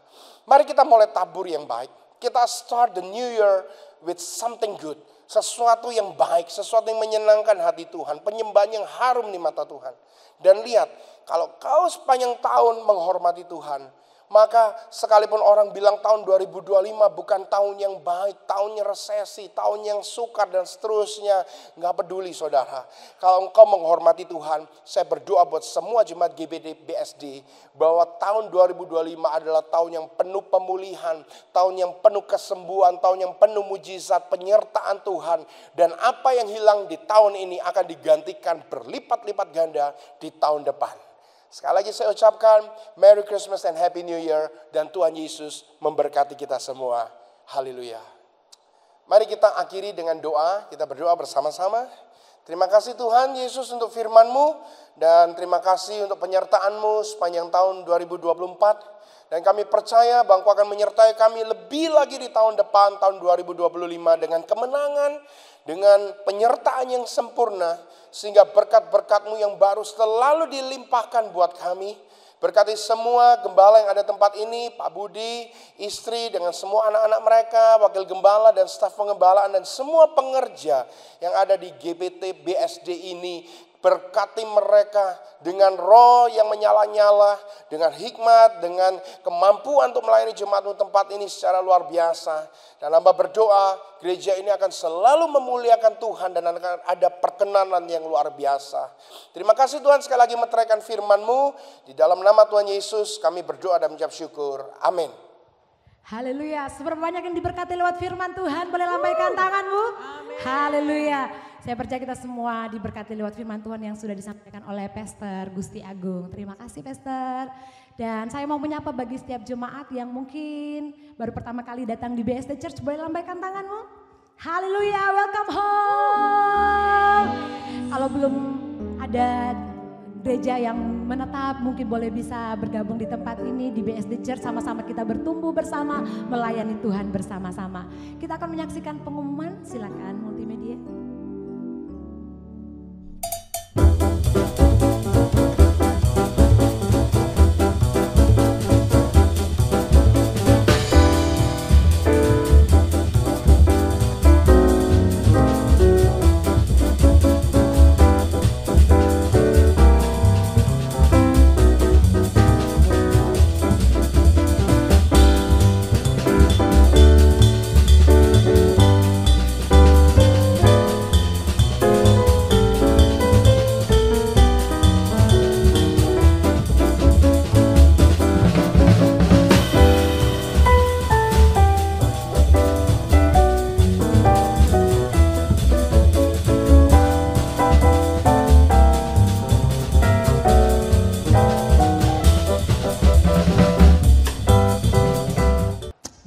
Mari kita mulai tabur yang baik. Kita start the new year with something good. sesuatu yang baik, sesuatu yang menyenangkan hati Tuhan, penyembahan yang harum di mata Tuhan. Dan lihat, kalau kau sepanjang tahun menghormati Tuhan, maka sekalipun orang bilang tahun 2025 bukan tahun yang baik, tahunnya resesi, tahun yang sukar dan seterusnya, nggak peduli saudara. Kalau engkau menghormati Tuhan, saya berdoa buat semua jemaat GBD BSD bahwa tahun 2025 adalah tahun yang penuh pemulihan, tahun yang penuh kesembuhan, tahun yang penuh mujizat, penyertaan Tuhan. Dan apa yang hilang di tahun ini akan digantikan berlipat-lipat ganda di tahun depan. Sekali lagi saya ucapkan Merry Christmas and Happy New Year. Dan Tuhan Yesus memberkati kita semua. Haleluya. Mari kita akhiri dengan doa. Kita berdoa bersama-sama. Terima kasih Tuhan Yesus untuk firman-Mu. Dan terima kasih untuk penyertaan-Mu sepanjang tahun 2024. Dan kami percaya bahwa Engkau akan menyertai kami lebih lagi di tahun depan, tahun 2025. Dengan kemenangan, dengan penyertaan yang sempurna. Sehingga berkat-berkat-Mu yang baru selalu dilimpahkan buat kami. Berkati semua gembala yang ada tempat ini, Pak Budi, istri dengan semua anak-anak mereka, wakil gembala dan staf pengembalaan dan semua pengerja yang ada di GPT BSD ini. Berkati mereka dengan roh yang menyala-nyala, dengan hikmat, dengan kemampuan untuk melayani jemaat tempat ini secara luar biasa. Dan hamba berdoa, gereja ini akan selalu memuliakan Tuhan dan akan ada perkenanan yang luar biasa. Terima kasih Tuhan sekali lagi meteraikan firman-Mu. Di dalam nama Tuhan Yesus kami berdoa dan mengucap syukur. Amin. Haleluya, seberapa banyak yang diberkati lewat firman Tuhan, boleh lambaikan tanganmu. Haleluya. Saya percaya kita semua diberkati lewat firman Tuhan yang sudah disampaikan oleh Pastor Gusti Agung. Terima kasih Pastor. Dan saya mau menyapa bagi setiap jemaat yang mungkin baru pertama kali datang di BSD Church, boleh lambaikan tanganmu. Haleluya, welcome home. Kalau belum ada gereja yang menetap, mungkin boleh bisa bergabung di tempat ini di BSD Church, sama-sama kita bertumbuh bersama, melayani Tuhan bersama-sama. Kita akan menyaksikan pengumuman, silakan multimedia.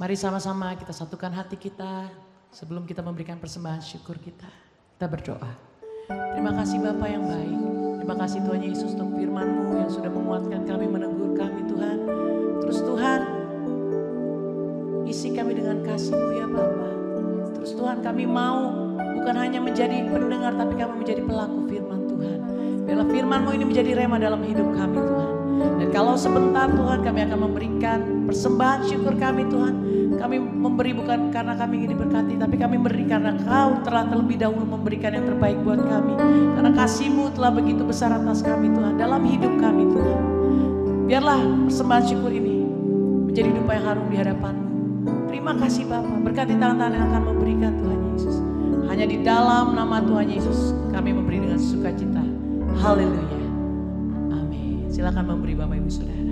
Mari sama-sama kita satukan hati kita sebelum kita memberikan persembahan syukur kita. Kita berdoa. Terima kasih Bapa yang baik. Terima kasih Tuhan Yesus untuk firman-Mu yang sudah menguatkan kami, menegur kami Tuhan. Terus Tuhan, isi kami dengan kasih-Mu ya Bapa. Terus Tuhan, kami mau bukan hanya menjadi pendengar tapi kami menjadi pelaku firman Tuhan. Biarlah firman-Mu ini menjadi rema dalam hidup kami Tuhan. Dan kalau sebentar Tuhan kami akan memberikan persembahan syukur kami Tuhan. Kami memberi bukan karena kami ingin diberkati, tapi kami beri karena Kau telah terlebih dahulu memberikan yang terbaik buat kami. Karena kasih-Mu telah begitu besar atas kami Tuhan, dalam hidup kami Tuhan. Biarlah persembahan syukur ini menjadi dupa yang harum di hadapan-Mu. Terima kasih Bapa, berkati tangan-tangan yang akan memberikan Tuhan Yesus. Hanya di dalam nama Tuhan Yesus kami memberi dengan sukacita. Haleluya. Amin. Silakan memberi Bapak Ibu Saudara.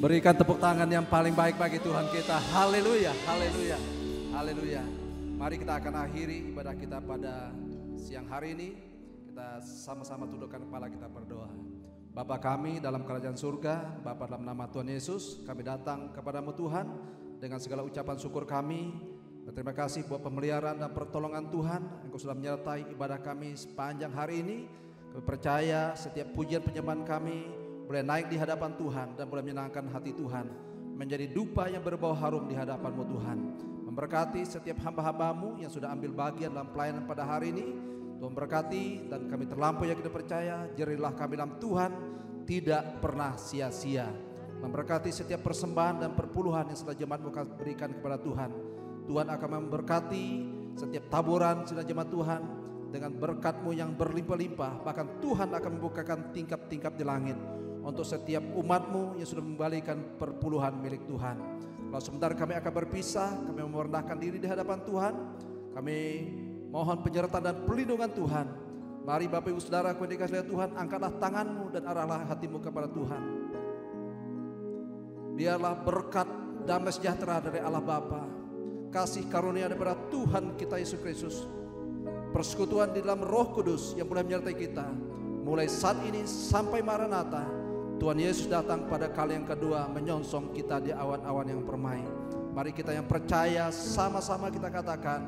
Berikan tepuk tangan yang paling baik bagi Tuhan kita. Haleluya, haleluya, haleluya. Mari kita akan akhiri ibadah kita pada siang hari ini. Kita sama-sama tundukkan kepala, kita berdoa. Bapa kami dalam kerajaan surga, Bapa dalam nama Tuhan Yesus, kami datang kepadamu Tuhan dengan segala ucapan syukur kami. Terima kasih buat pemeliharaan dan pertolongan Tuhan. Engkau sudah menyertai ibadah kami sepanjang hari ini. Kami percaya setiap pujian penyembahan kami boleh naik di hadapan Tuhan dan boleh menyenangkan hati Tuhan, menjadi dupa yang berbau harum di hadapan-Mu Tuhan. Memberkati setiap hamba-hamba-Mu yang sudah ambil bagian dalam pelayanan pada hari ini. Tuhan berkati, dan kami terlampau yakin dan percaya jerilah kami dalam Tuhan tidak pernah sia-sia. Memberkati setiap persembahan dan perpuluhan yang sudah jemaat-Mu berikan kepada Tuhan. Tuhan akan memberkati setiap taburan sudah jemaat Tuhan dengan berkat-Mu yang berlimpah-limpah. Bahkan Tuhan akan membukakan tingkap-tingkap di langit untuk setiap umat-Mu yang sudah membalikan perpuluhan milik Tuhan. Kalau sebentar kami akan berpisah, kami merendahkan diri di hadapan Tuhan. Kami mohon penyertaan dan perlindungan Tuhan. Mari Bapak Ibu Saudara yang dikasihi Tuhan, angkatlah tanganmu dan arahlah hatimu kepada Tuhan. Biarlah berkat damai sejahtera dari Allah Bapa, kasih karunia daripada Tuhan kita Yesus Kristus, persekutuan di dalam Roh Kudus yang boleh menyertai kita mulai saat ini sampai Maranatha. Tuhan Yesus datang pada kali yang kedua menyongsong kita di awan-awan yang permai. Mari kita yang percaya sama-sama kita katakan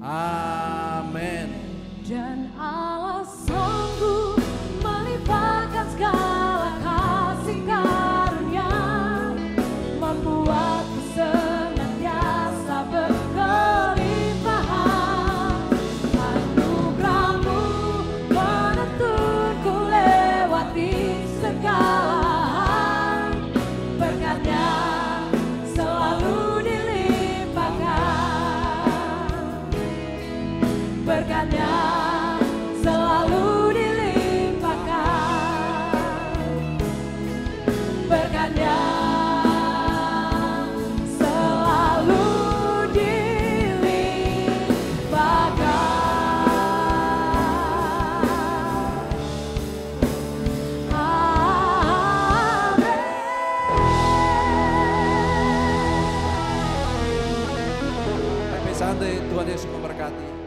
amin. Dan Allah sanggup melimpahkan segala kasih karunia, membuatku senantiasa berkelimpahan. Anugerah-Mu menuntunku lewati segala, berkat-Nya selalu dilimpahkan, berkat-Nya selalu dilimpahkan, berkat-Nya selalu dilimpahkan. Happy Sunday, Tuhan Yesus memberkati.